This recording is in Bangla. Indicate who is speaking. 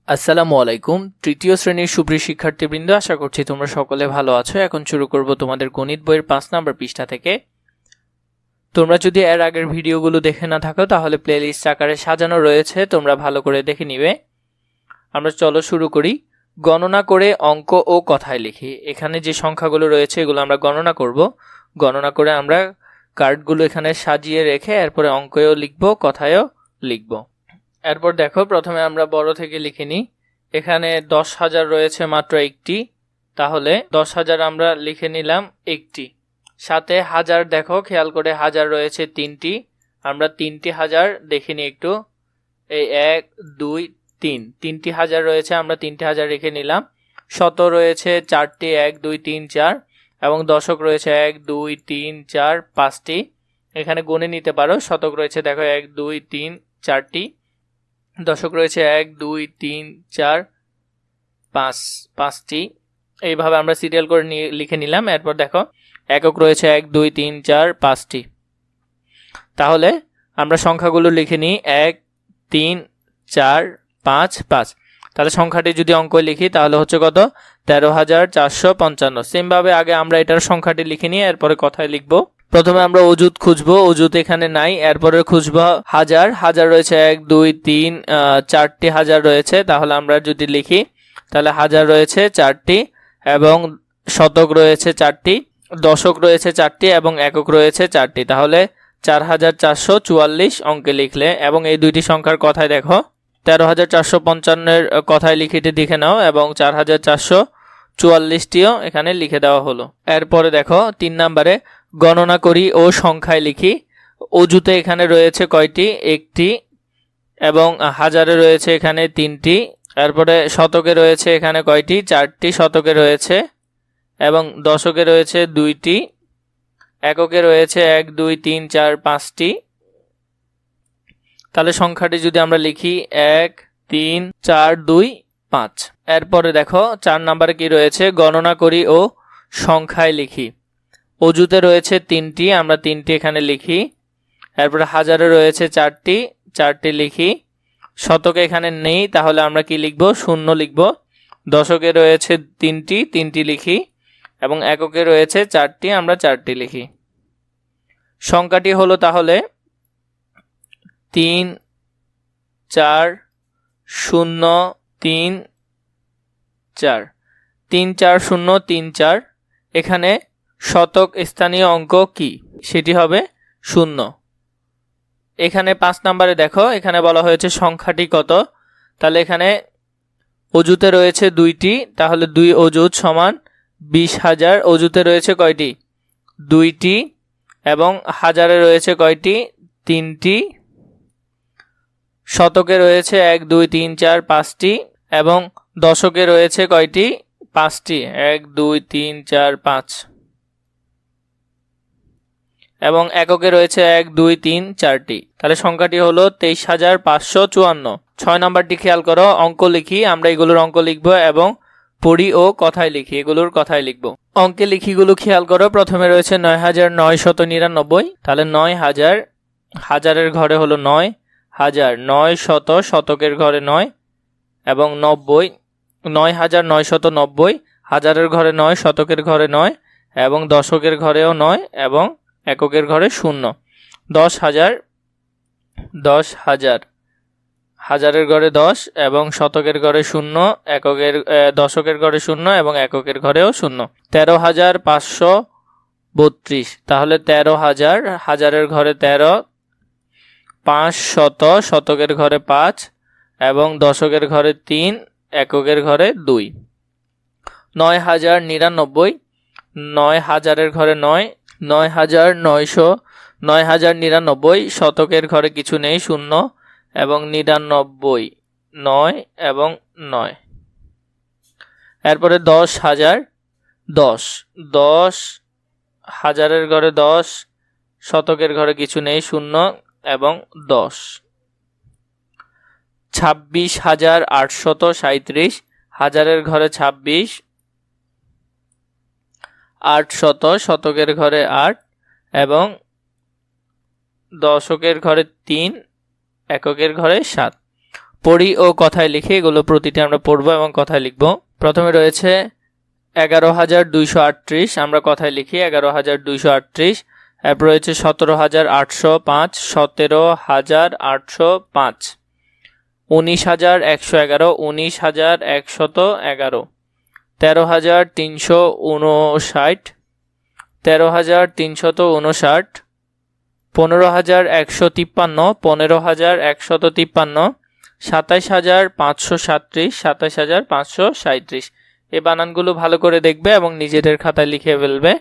Speaker 1: আসসালামু আলাইকুম। তৃতীয় শ্রেণীর সুপ্রিয় শিক্ষার্থীবৃন্দ, আশা করছি তোমরা সকলে ভালো আছো। এখন শুরু করব তোমাদের গণিত বইয়ের 5 নম্বর পৃষ্ঠা থেকে। তোমরা যদি এর আগের ভিডিওগুলো দেখে না থাকো তাহলে প্লেলিস্ট আকারে সাজানো রয়েছে, তোমরা ভালো করে দেখে নিবে। আমরা চলো শুরু করি। গণনা করে অঙ্ক ও কথায় লিখি। এখানে যে সংখ্যাগুলো রয়েছে এগুলো আমরা গণনা করব। গণনা করে আমরা কার্ডগুলো এখানে সাজিয়ে রেখে এরপরে অঙ্কও লিখব, কথায়ও লিখব। এরপর দেখো, প্রথমে আমরা বড় থেকে লিখে নিই। এখানে 10,000 রয়েছে মাত্র একটি, তাহলে 10,000 আমরা লিখে নিলাম একটি। সাথে হাজার, দেখো খেয়াল করে হাজার রয়েছে তিনটি, আমরা তিনটি হাজার দেখে নিই একটু। এই 1 2 3 তিনটি হাজার রয়েছে, আমরা তিনটি হাজার রেখে নিলাম। শত রয়েছে চারটি, 1 2 3 4, এবং দশক রয়েছে 1 2 3 4 5টি। এখানে গুণে নিতে পারো। শতক রয়েছে দেখো 1 2 3 4টি, দশক রয়েছে 1 2 3 4 5 5টি। এইভাবে আমরা সিরিয়াল করে লিখে নিলাম। এরপর দেখো একক রয়েছে 1 2 3 4 5টি। তাহলে আমরা সংখ্যাগুলো লিখে নিই 1 3 4 5 5। তাহলে সংখ্যাটি যদি অঙ্ক লিখি তাহলে হচ্ছে কত? 13,455। সেমভাবে আগে আমরা এটার সংখ্যাটি লিখে নিই, এরপরে কথায় লিখব। প্রথমে আমরা অজুত খুঁজবো, অজুত এখানে নাই। এরপরে খুঁজবো হাজার, হাজার রয়েছে 1 2 3 4টি হাজার রয়েছে। তাহলে আমরা যদি লিখি তাহলে হাজার রয়েছে 4টি, এবং শতক রয়েছে 4টি, দশক রয়েছে 4টি, এবং একক রয়েছে 4টি। তাহলে 4,444 অঙ্কে লিখলে, এবং এই দুইটি সংখ্যার কথায় দেখো 13,455-এর কথায় লিখিতে দেখে নাও, এবং 4,444টিও এখানে লিখে দেওয়া হলো। এরপরে দেখো 3 নম্বরে গণনা করি ও সংখ্যায় লিখি। অজুতে এখানে রয়েছে কয়টি? একটি, এবং হাজারে রয়েছে এখানে 3টি। এরপরে শতকে রয়েছে এখানে কয়টি? 4টি শতকে রয়েছে, এবং দশকে রয়েছে 2টি, এককে রয়েছে 1 2 3 4 5টি। তাহলে সংখ্যাটি যদি আমরা লিখি 1 3 4 2 5। এরপরে দেখো 4 নম্বরে কি রয়েছে? গণনা করি ও সংখ্যায় লিখি। অজুতে রয়েছে 3টি, আমরা 3টি এখানে লিখি। এরপরে হাজারে রয়েছে 4টি, 4টি লিখি। শতকে এখানে নেই, তাহলে আমরা কি লিখব? শূন্য লিখব। দশকে রয়েছে 3টি, 3টি লিখি, এবং এককে রয়েছে 4টি, আমরা 4টি লিখি। সংখ্যাটি হলো তাহলে 3 4 0 3 4 3 4 0 3 4। এখানে শতক স্থানীয় অঙ্ক কি? সেটি হবে 0। এখানে 5 নম্বরে দেখো, এখানে বলা হয়েছে সংখ্যাটি কত। তাহলে এখানে অজুতে রয়েছে 2টি, তাহলে 2 অজুত সমান 20,000। অজুতে রয়েছে কয়টি? 2টি, এবং হাজারে রয়েছে কয়টি? 3টি। শতকে রয়েছে 1 2 3 4 5টি, এবং দশকে রয়েছে কয়টি? 5টি, 1 2 3 4 5, এবং এককে রয়েছে 1 2 3 4টি। তাহলে সংখ্যাটি হলো 23,554। 6 নম্বরটি খেয়াল করো, অঙ্ক লিখি। আমরা এগুলোর অঙ্ক লিখব, এবং পড়ি ও কথায় লিখি, এগুলোর কথায় লিখব। অঙ্কে লিখিগুলো খেয়াল করো। প্রথমে রয়েছে 9,999, তাহলে 9,000, হাজারের ঘরে হলো 9 হাজার, 9 শত, শতকের ঘরে 9, এবং 90, 9,990, হাজারের ঘরে 9, শতকের ঘরে 9, এবং দশকের ঘরেও 9, এবং এককের ঘরে 0। 10,000, 10,000, হাজারের ঘরে 10, এবং শতকের ঘরে 0, দশকের ঘরে 0, এবং এককের ঘরেও 0। 13,532, তাহলে 13,000, হাজারের ঘরে 13, 500, শতকের ঘরে 5, এবং দশকের ঘরে 3, এককের ঘরে 2। 9,099, 9,000-এর ঘরে 9, 9,900, 9,099, শতকের ঘরে কিছু নেই, 0, এবং 99, 9, এবং 9। এরপরে 10,000, 10, 10, হাজারের ঘরে 10, শতকের ঘরে কিছু নেই, 0, এবং 10। 26,837, হাজারের ঘরে 26, 800, শতকের ঘরে 8, এবং দশকের ঘরে 3, এককের ঘরে 7। পড়ি ও কথায় লিখি, এগুলো প্রতিটি আমরা পড়বো এবং কথায় লিখব। প্রথমে রয়েছে 11,238, আমরা কথায় লিখি 11,238। এরপর রয়েছে 17,805, 17,805। 19,111, 19,111। 13,359, 13,359। 15,153, 15,153। 27,537, 27,537। এই বানানগুলো ভালো করে দেখবে এবং নিজেদের খাতায় লিখে ফেলবে।